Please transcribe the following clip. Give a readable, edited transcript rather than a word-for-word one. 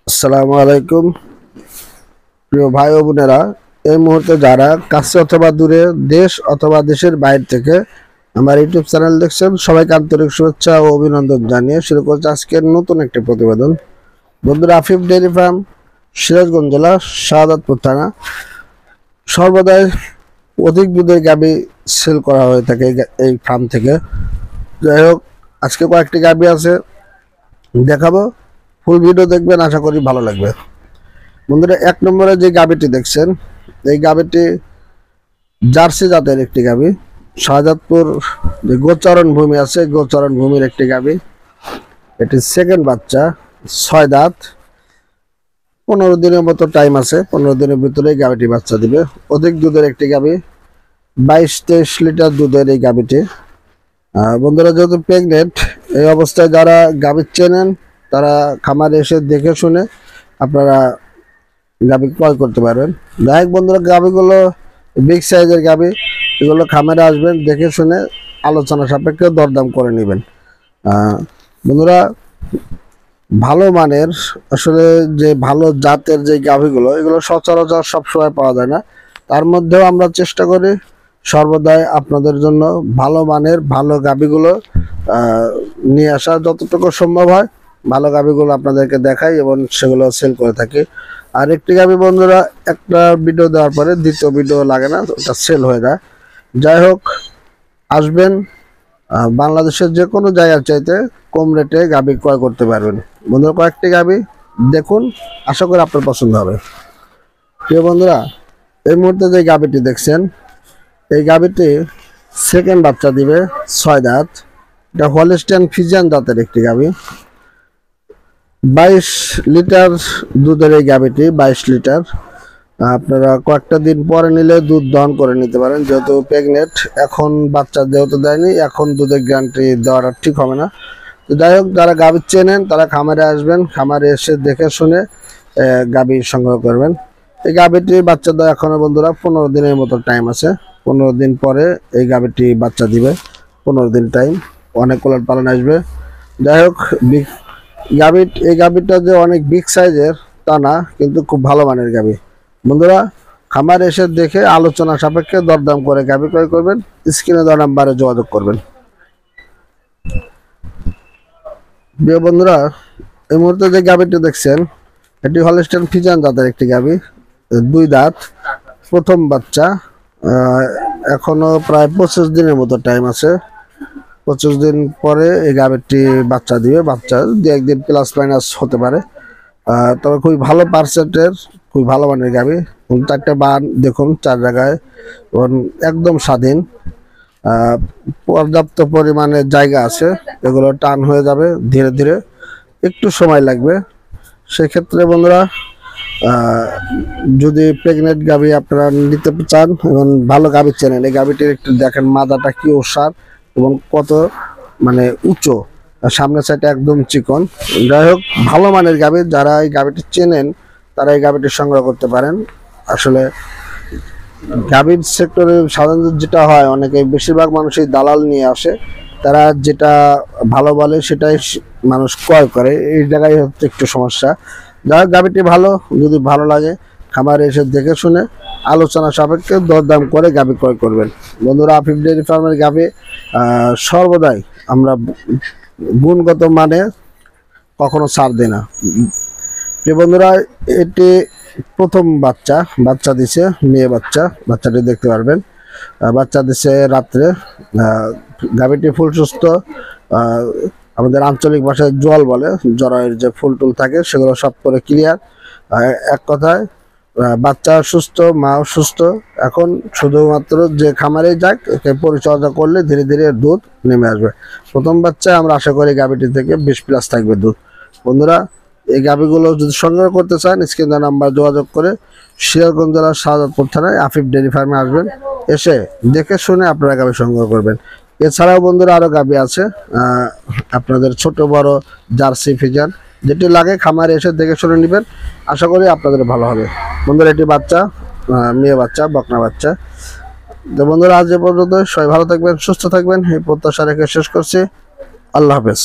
আসসালামু আলাইকুম প্রিয় ভাই ও বোনেরা, এই মুহূর্তে যারা কাছে অথবা দূরে, দেশ অথবা দেশের বাইরে থেকে আমার ইউটিউব চ্যানেল দেখছেন, সবাইকে আন্তরিক শুভেচ্ছা ও অভিনন্দন জানিয়ে শুরু করছে আজকের নতুন একটি প্রতিবেদন। বন্ধুরা, আফিফ ডেইরি ফার্ম, সিরাজগঞ্জ জেলা, শাহাদাতপুর থানা, সর্বদাই অধিক দুধের গাভী সেল করা হয়ে থাকে এই ফার্ম থেকে। যাই হোক, আজকে কয়েকটি গাভী আছে, দেখাবো। ফুল ভিডিও দেখবেন, আশা করি ভালো লাগবে। বন্ধুরা, এক নম্বরে যে গাভীটি দেখছেন, এই গাভীটি জার্সি জাতের একটি গাভী। শাহজাদপুর যে গোচারণ ভূমি আছে, গোচারণ ভূমির একটি গাভী। এটি সেকেন্ড বাচ্চা, 6 দাঁত, 15 দিনের মতো টাইম আছে। 15 দিনের ভিতরে গাভীটি বাচ্চা দিবে। অধিক দুধের একটি গাভী, 22-23 লিটার দুধের এই গাভীটি। বন্ধুরা, যেহেতু প্রেগনেন্ট, এই অবস্থায় যারা গাভী চেনেন তারা খামারে এসে দেখে শুনে আপনারা গাভী ক্রয় করতে পারবেন। যাই হোক বন্ধুরা, গাভীগুলো বিগ সাইজের গাভী, এগুলো খামারে আসবেন, দেখে শুনে আলোচনা সাপেক্ষে দরদাম করে নেবেন। বন্ধুরা, ভালো মানের, আসলে যে ভালো জাতের যে গাভীগুলো, এগুলো সচরাচর সবসময় পাওয়া যায় না। তার মধ্যেও আমরা চেষ্টা করি সর্বদাই আপনাদের জন্য ভালো মানের ভালো গাভীগুলো নিয়ে আসা, যতটুকু সম্ভব হয় ভালো গাভীগুলো আপনাদেরকে দেখাই এবং সেগুলো সেল করে থাকি। আর একটি গাভী বন্ধুরা, একটা ভিডিও দেওয়ার পরে দ্বিতীয় ভিডিও লাগে না, ওটা সেল হয়ে যায়। যাই হোক, আসবেন, বাংলাদেশের যে কোনো জায়গার চাইতে কম রেটে গাভী ক্রয় করতে পারবেন। বন্ধুরা, কয়েকটি গাভী দেখুন, আশা করি আপনার পছন্দ হবে। প্রিয় বন্ধুরা, এই মুহূর্তে যে গাভীটি দেখছেন, এই গাভীটি সেকেন্ড বাচ্চা দিবে, 6 দাঁত। এটা হলস্টিয়ান ফ্রিজিয়ান জাতের একটি গাভী। 22 লিটার দুধের এই গাভীটি, 22 লিটার। আপনারা কয়েকটা দিন পরে নিলে দুধ দহন করে নিতে পারেন, যেহেতু প্রেগনেন্ট। এখন বাচ্চা যেহেতু দেয়নি, এখন দুধের গ্যারান্টি দেওয়াটা ঠিক হবে না। তো যাই হোক, যারা গাভী চেনেন তারা খামারে আসবেন, খামারে এসে দেখে শুনে গাভী সংগ্রহ করবেন। এই গাভীটির বাচ্চা দেওয়া এখনো বন্ধুরা 15 দিনের মতো টাইম আছে। 15 দিন পরে এই গাভীটি বাচ্চা দিবে। 15 দিন টাইম, অনেক কোলার পালন আসবে। যাই হোক, এই গাভীটা যে অনেক বিগ সাইজের তা না, কিন্তু খুব ভালো মানের গাভী। বন্ধুরা, খামার এসে দেখে আলোচনা সাপেক্ষে দরদাম করে গাভী ক্রয় করবেন। স্ক্রিনে দেওয়া নাম্বারে যোগাযোগ করবেন। প্রিয় বন্ধুরা, এই মুহূর্তে যে গাভীটি দেখছেন, এটি হলস্টিয়ান ফ্রিজিয়ান জাতের একটি গাভী। 2 দাঁত, প্রথম বাচ্চা। এখনো প্রায় 25 দিনের মতো টাইম আছে। 25 দিন পরে এই গাভীটি বাচ্চা দিবে। বাচ্চা 2-1 দিন প্লাস মাইনাস হতে পারে। তবে খুবই ভালো পার্সেন্টের, খুবই ভালো মানের গাভী। 4টে বান দেখুন, 4 জায়গায়, এবং একদম স্বাধীন। পর্যাপ্ত পরিমাণে জায়গা আছে, এগুলো টান হয়ে যাবে ধীরে ধীরে, একটু সময় লাগবে। সেক্ষেত্রে বন্ধুরা, যদি প্রেগনেন্ট গাভী আপনারা নিতে চান এবং ভালো গাভী চেনেন, এই গাভীটির একটু দেখেন মাদাটা কি ওসার এবং কত মানে উঁচু, সামনের সাইডে একদম চিকন। যাই হোক, ভালো মানের গাভী, যারা এই গাভীটি চেনেন তারা এই গাভীটি সংগ্রহ করতে পারেন। আসলে গাভীর সেক্টরে সাধারণত যেটা হয়, অনেকে বেশিরভাগ মানুষই দালাল নিয়ে আসে, তারা যেটা ভালো বলে সেটাই মানুষ ক্রয় করে। এই জায়গায় হচ্ছে একটু সমস্যা। যাই হোক, গাভীটি ভালো, যদি ভালো লাগে খামারে এসে দেখে শুনে আলোচনা সাপেক্ষে দরদাম করে গাভী ক্রয় করবেন। বন্ধুরা, আফিফ ডেইরি ফার্মের গাভী সর্বদাই আমরা গুণগত মানে কখনো ছাড় দিই না। প্রিয় বন্ধুরা, এটি প্রথম বাচ্চা দিছে, মেয়ে বাচ্চা। বাচ্চাটি দেখতে পারবেন, বাচ্চা দিছে রাত্রে। গাভীটি ফুল সুস্থ, আমাদের আঞ্চলিক ভাষায় জল বলে, জরায়ের যে ফুল টুল থাকে সেগুলো সব করে ক্লিয়ার। এক কথায় বাচ্চা সুস্থ, মাও সুস্থ। এখন শুধুমাত্র যে খামারে যাক, একে পরিচর্যা করলে ধীরে ধীরে দুধ নেমে আসবে। প্রথম বাচ্চা আমরা আশা করি গাভীটি থেকে 20+ থাকবে দুধ। বন্ধুরা, এই গাভীগুলো যদি সংগ্রহ করতে চান, স্ক্রিনে নাম্বার যোগাযোগ করে সিরাজগঞ্জ জেলার শাহজাদপুর থানায় আফিফ ডেইরি ফার্মে আসবেন, এসে দেখে শুনে আপনারা গাভী সংগ্রহ করবেন। এছাড়াও বন্ধুরা আরো গাভী আছে, আপনাদের ছোট বড় জার্সি ফ্রিজিয়ান, যেটি লাগে খামারে এসে দেখে শুনে নেবেন। আশা করি আপনাদের ভালো হবে। বন্ধুরা, এটি বাচ্চা, মেয়ে বাচ্চা, বকনা বাচ্চা। তো বন্ধুরা, আজ এ পর্যন্ত। সবাই ভালো থাকবেন, সুস্থ থাকবেন, এই প্রত্যাশা রেখে শেষ করছি। আল্লাহ হাফেজ।